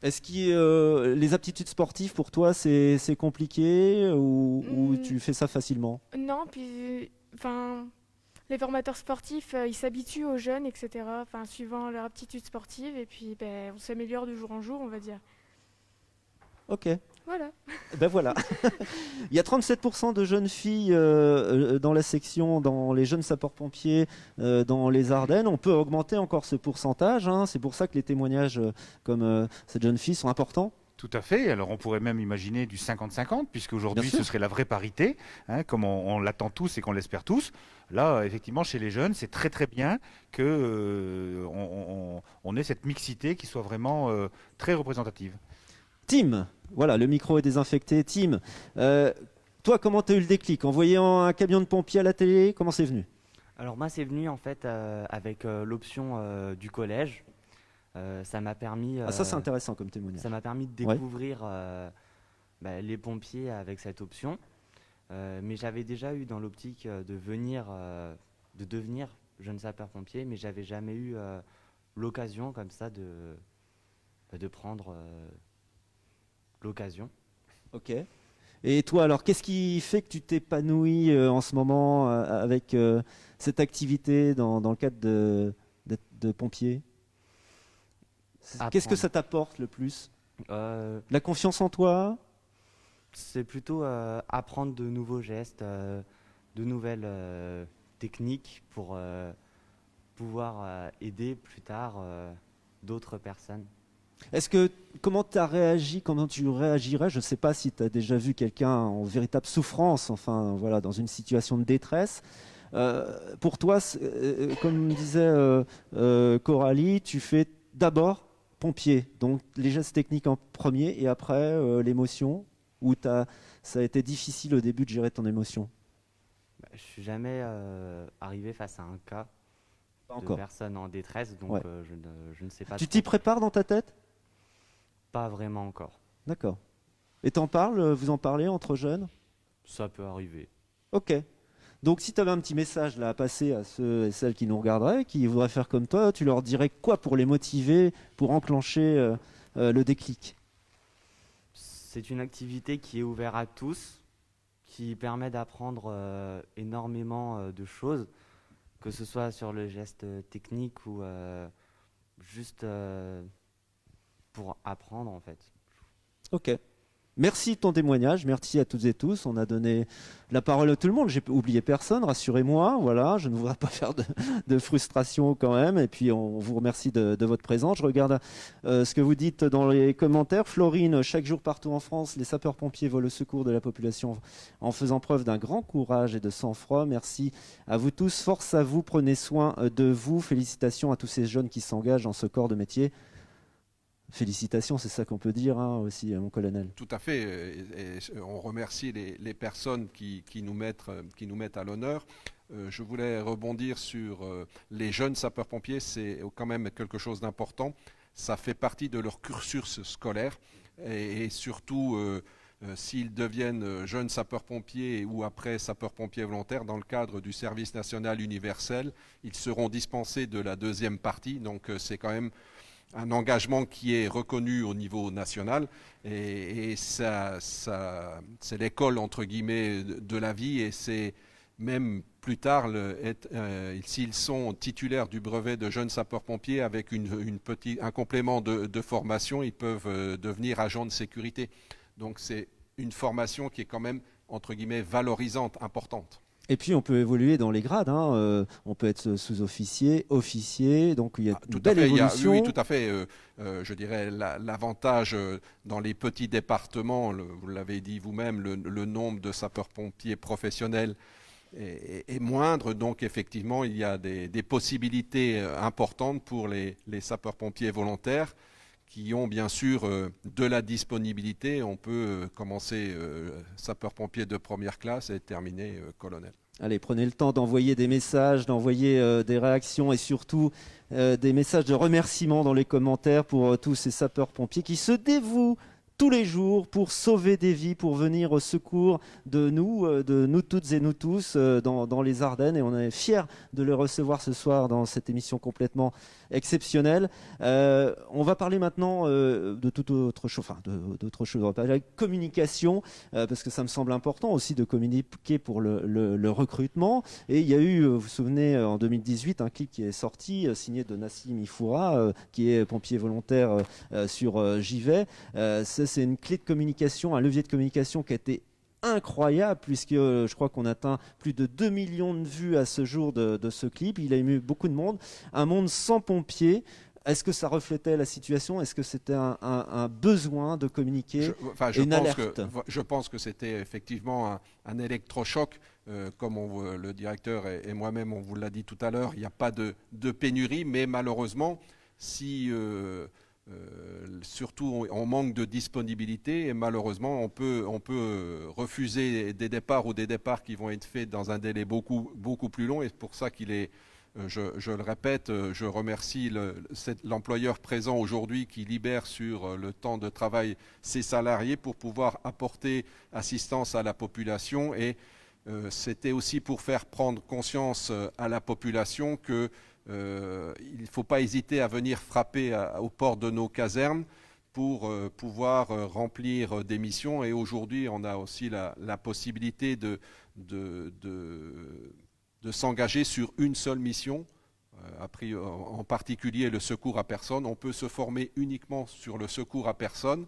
S1: Est-ce que les aptitudes sportives pour toi c'est compliqué ou tu fais ça facilement?
S13: Non, puis les formateurs sportifs, ils s'habituent aux jeunes, etc. Suivant leur aptitude sportive, et puis on s'améliore de jour en jour, on va dire.
S1: Ok.
S13: Voilà.
S1: Ben voilà. Il y a 37% de jeunes filles dans la section, dans les jeunes sapeurs-pompiers dans les Ardennes. On peut augmenter encore ce pourcentage. C'est pour ça que les témoignages comme cette jeune fille sont importants.
S2: Tout à fait. Alors on pourrait même imaginer du 50-50, puisqu'aujourd'hui
S1: Bien sûr.
S2: ce serait la vraie parité, comme on l'attend tous et qu'on l'espère tous. Là, effectivement, chez les jeunes, c'est très très bien que on ait cette mixité qui soit vraiment très représentative.
S1: Tim, voilà, le micro est désinfecté. Tim, toi, comment tu as eu le déclic? En voyant un camion de pompiers à la télé, comment c'est venu?
S14: Alors moi, c'est venu en fait avec l'option du collège. Ça m'a permis.
S1: Ça, c'est intéressant comme témoignage.
S14: Ça m'a permis de
S1: Ouais.
S14: découvrir les pompiers avec cette option. Mais j'avais déjà eu dans l'optique de devenir jeune sapeur-pompier, mais j'avais jamais eu l'occasion comme ça de prendre l'occasion.
S1: Ok. Et toi, alors, qu'est-ce qui fait que tu t'épanouis en ce moment avec cette activité dans le cadre de pompier? Qu'est-ce que ça t'apporte le plus? La confiance en toi?
S14: C'est plutôt apprendre de nouveaux gestes, de nouvelles techniques pour pouvoir aider plus tard d'autres personnes.
S1: Comment tu as réagi, comment tu réagirais? Je ne sais pas si tu as déjà vu quelqu'un en véritable souffrance, enfin voilà, dans une situation de détresse. Pour toi, comme disait Coralie, tu fais d'abord pompier, donc les gestes techniques en premier et après l'émotion, ou ça a été difficile au début de gérer ton émotion?
S14: Je suis jamais arrivé face à un cas
S1: encore.
S14: De personne en détresse, donc
S1: Ouais.
S14: je ne sais pas.
S1: Tu t'y prépares dans ta tête?
S14: Pas vraiment encore.
S1: D'accord. Et t'en parles, vous en parlez entre jeunes?
S14: Ça peut arriver.
S1: Ok. Donc si tu avais un petit message là, à passer à ceux et celles qui nous regarderaient, qui voudraient faire comme toi, tu leur dirais quoi pour les motiver, pour enclencher le déclic?
S14: C'est une activité qui est ouverte à tous. qui permet d'apprendre énormément de choses, que ce soit sur le geste technique ou juste pour apprendre en fait.
S1: Ok. Merci de ton témoignage, merci à toutes et tous. On a donné la parole à tout le monde. J'ai oublié personne, rassurez-moi. Voilà, je ne voudrais pas faire de frustration quand même. Et puis on vous remercie de votre présence. Je regarde ce que vous dites dans les commentaires. Florine, chaque jour partout en France, les sapeurs-pompiers volent au secours de la population en faisant preuve d'un grand courage et de sang-froid. Merci à vous tous. Force à vous, prenez soin de vous. Félicitations à tous ces jeunes qui s'engagent dans ce corps de métier. Félicitations, c'est ça qu'on peut dire aussi, mon colonel.
S3: Tout à fait, et on remercie les personnes qui nous mettent à l'honneur. Je voulais rebondir sur les jeunes sapeurs-pompiers, c'est quand même quelque chose d'important. Ça fait partie de leur cursus scolaire et surtout s'ils deviennent jeunes sapeurs-pompiers ou après sapeurs-pompiers volontaires dans le cadre du service national universel, ils seront dispensés de la deuxième partie, donc c'est quand même un engagement qui est reconnu au niveau national et ça, c'est l'école entre guillemets de la vie et c'est même plus tard, s'ils sont titulaires du brevet de jeunes sapeurs-pompiers avec un complément de formation, ils peuvent devenir agents de sécurité. Donc c'est une formation qui est quand même entre guillemets valorisante, importante.
S1: Et puis on peut évoluer dans les grades, on peut être sous-officier, officier, donc il y a une belle évolution.
S3: Oui, tout à fait. Je dirais l'avantage dans les petits départements, vous l'avez dit vous-même, le nombre de sapeurs-pompiers professionnels est moindre, donc effectivement il y a des possibilités importantes pour les sapeurs-pompiers volontaires qui ont bien sûr de la disponibilité. On peut commencer sapeur-pompier de première classe et terminer colonel.
S1: Allez, prenez le temps d'envoyer des messages, d'envoyer des réactions et surtout des messages de remerciement dans les commentaires pour tous ces sapeurs-pompiers qui se dévouent tous les jours pour sauver des vies, pour venir au secours de nous toutes et nous tous dans les Ardennes. Et on est fiers de les recevoir ce soir dans cette émission complètement exceptionnelle. On va parler maintenant de toute autre chose, d'autre chose. On va parler de communication, parce que ça me semble important aussi de communiquer pour le recrutement. Et il y a eu, vous vous souvenez, en 2018, un clip qui est sorti, signé de Nassim Ifoura, qui est pompier volontaire sur Givet. C'est une clé de communication, un levier de communication qui a été incroyable puisque je crois qu'on atteint plus de 2 millions de vues à ce jour de ce clip. Il a ému beaucoup de monde. Un monde sans pompiers. Est-ce que ça reflétait la situation? Est-ce que c'était un besoin de communiquer, une alerte?
S3: Je pense que c'était effectivement un électrochoc. Comme le directeur et moi-même, on vous l'a dit tout à l'heure, il n'y a pas de pénurie, mais malheureusement, si... surtout on manque de disponibilité et malheureusement on peut refuser des départs ou des départs qui vont être faits dans un délai beaucoup plus long et c'est pour ça qu'il est, je le répète, je remercie l'employeur présent aujourd'hui qui libère sur le temps de travail ses salariés pour pouvoir apporter assistance à la population et c'était aussi pour faire prendre conscience à la population que il ne faut pas hésiter à venir frapper aux portes de nos casernes pour pouvoir remplir des missions. Et aujourd'hui, on a aussi la possibilité de s'engager sur une seule mission, en particulier le secours à personne. On peut se former uniquement sur le secours à personne.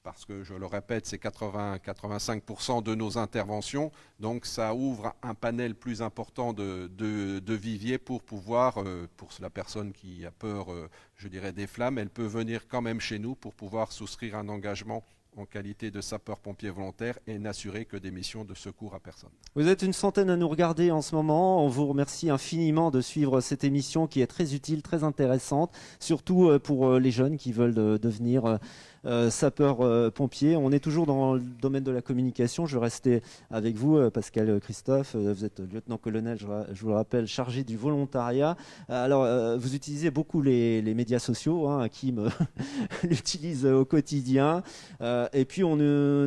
S3: Parce que, je le répète, c'est 80-85% de nos interventions. Donc, ça ouvre un panel plus important de viviers pour pouvoir, pour la personne qui a peur, je dirais, des flammes, elle peut venir quand même chez nous pour pouvoir souscrire un engagement en qualité de sapeur-pompier volontaire et n'assurer que des missions de secours à personne.
S1: Vous êtes une centaine à nous regarder en ce moment. On vous remercie infiniment de suivre cette émission qui est très utile, très intéressante, surtout pour les jeunes qui veulent devenir sapeurs-pompiers. On est toujours dans le domaine de la communication. Je vais rester avec vous, Pascal Christophe. Vous êtes lieutenant-colonel, je vous le rappelle, chargé du volontariat. Alors, vous utilisez beaucoup les médias sociaux. Kim l'utilise au quotidien. Et puis on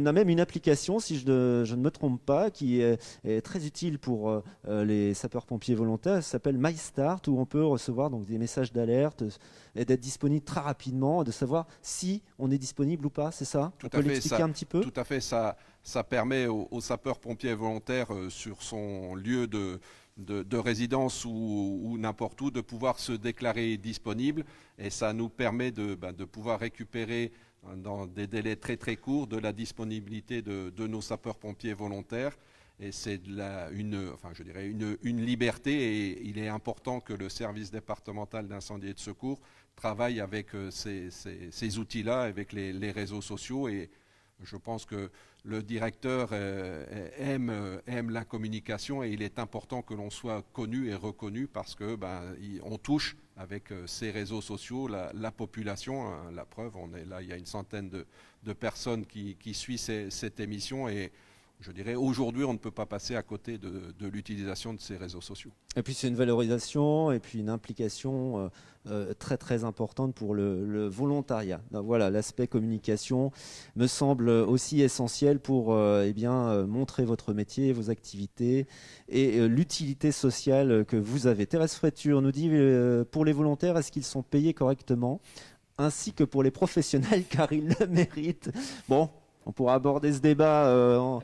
S1: a même une application, si je ne me trompe pas, qui est très utile pour les sapeurs-pompiers volontaires. Ça s'appelle MyStart, où on peut recevoir donc des messages d'alerte et d'être disponible très rapidement, de savoir si on est disponible ou pas, c'est ça?
S3: Tout
S1: on peut l'expliquer un petit peu?
S3: Tout à fait, ça permet aux sapeurs-pompiers volontaires sur son lieu de résidence ou n'importe où de pouvoir se déclarer disponible, et ça nous permet de pouvoir récupérer dans des délais très très courts de la disponibilité de nos sapeurs-pompiers volontaires. Et c'est une liberté, et il est important que le service départemental d'incendie et de secours travaille avec ces outils-là, avec les réseaux sociaux. Et je pense que le directeur aime la communication, et il est important que l'on soit connu et reconnu, parce que on touche avec ces réseaux sociaux la population. La preuve, on est là, il y a une centaine de personnes qui suivent cette émission, et je dirais aujourd'hui on ne peut pas passer à côté de l'utilisation de ces réseaux sociaux.
S1: Et puis c'est une valorisation et puis une implication très très importante pour le volontariat. Donc voilà, l'aspect communication me semble aussi essentiel pour montrer votre métier, vos activités et l'utilité sociale que vous avez. Thérèse Fréture nous dit pour les volontaires, est-ce qu'ils sont payés correctement, ainsi que pour les professionnels, car ils le méritent? Bon, on pourra aborder ce débat.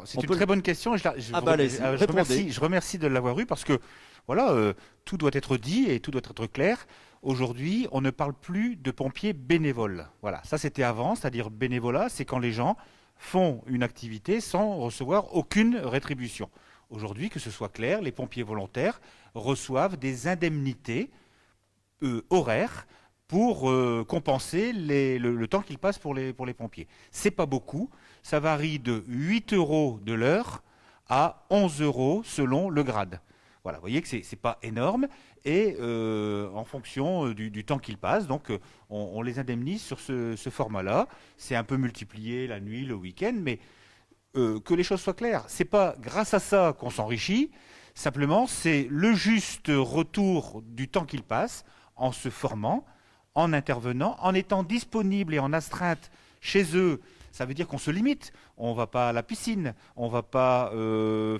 S2: C'est une très bonne question. Je remercie de l'avoir eu, parce que voilà, tout doit être dit et tout doit être clair. Aujourd'hui, on ne parle plus de pompiers bénévoles. Voilà, ça c'était avant, c'est-à-dire bénévolat, c'est quand les gens font une activité sans recevoir aucune rétribution. Aujourd'hui, que ce soit clair, les pompiers volontaires reçoivent des indemnités horaires pour compenser le temps qu'ils passent pour les pompiers. C'est pas beaucoup, ça varie de 8 € de l'heure à 11 € selon le grade. Voilà, vous voyez que c'est pas énorme, et en fonction du temps qu'ils passent, donc on les indemnise sur ce format-là. C'est un peu multiplié la nuit, le week-end, mais que les choses soient claires, c'est pas grâce à ça qu'on s'enrichit, simplement c'est le juste retour du temps qu'ils passent en se formant, en intervenant, en étant disponible et en astreinte chez eux. Ça veut dire qu'on se limite. On ne va pas à la piscine, on ne va pas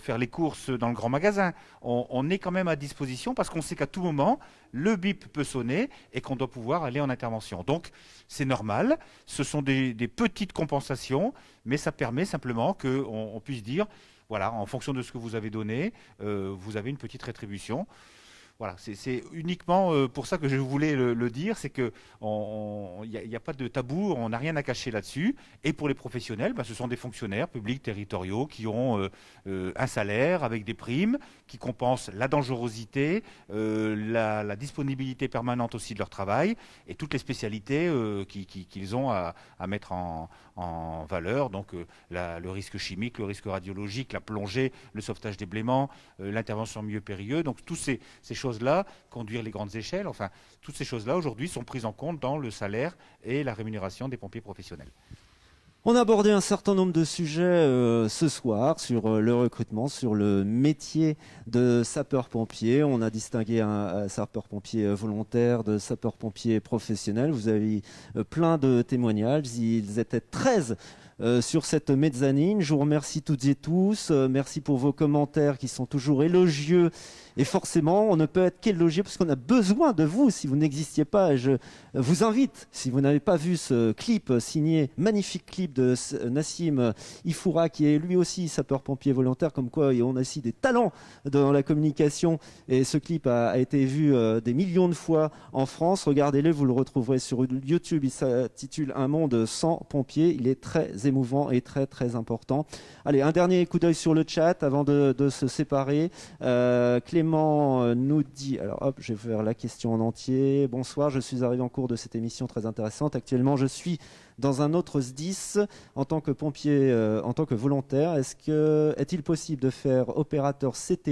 S2: faire les courses dans le grand magasin. On est quand même à disposition, parce qu'on sait qu'à tout moment, le bip peut sonner et qu'on doit pouvoir aller en intervention. Donc, c'est normal. Ce sont des petites compensations, mais ça permet simplement qu'on puisse dire, voilà, en fonction de ce que vous avez donné, vous avez une petite rétribution. Voilà, c'est uniquement pour ça que je voulais le dire, c'est qu'il n'y a pas de tabou, on n'a rien à cacher là-dessus. Et pour les professionnels, ce sont des fonctionnaires publics territoriaux qui ont un salaire avec des primes, qui compensent la dangerosité, la disponibilité permanente aussi de leur travail, et toutes les spécialités qu'ils ont à mettre en valeur. Donc le risque chimique, le risque radiologique, la plongée, le sauvetage des blêments, l'intervention en milieu périlleux. Donc toutes ces choses-là, conduire les grandes échelles, enfin, toutes ces choses-là aujourd'hui sont prises en compte dans le salaire et la rémunération des pompiers professionnels.
S1: On a abordé un certain nombre de sujets ce soir sur le recrutement, sur le métier de sapeur-pompier. On a distingué un sapeur-pompier volontaire de sapeur-pompier professionnel. Vous avez plein de témoignages. Ils étaient 13 sur cette mezzanine. Je vous remercie toutes et tous. Merci pour vos commentaires qui sont toujours élogieux. Et forcément, on ne peut être qu'élogieux parce qu'on a besoin de vous. Si vous n'existiez pas, je vous invite, si vous n'avez pas vu ce clip signé, magnifique clip de Nassim Ifoura, qui est lui aussi sapeur-pompier volontaire, comme quoi on a aussi des talents dans la communication. Et ce clip a été vu des millions de fois en France. Regardez-le, vous le retrouverez sur YouTube. Il s'intitule Un monde sans pompiers. Il est très émouvant et très très important. Allez, un dernier coup d'œil sur le chat avant de se séparer. Clément nous dit, alors hop, je vais faire la question en entier. Bonsoir, je suis arrivé en cours de cette émission très intéressante. Actuellement, je suis dans un autre SDIS en tant que pompier, en tant que volontaire. Est-il possible de faire opérateur CT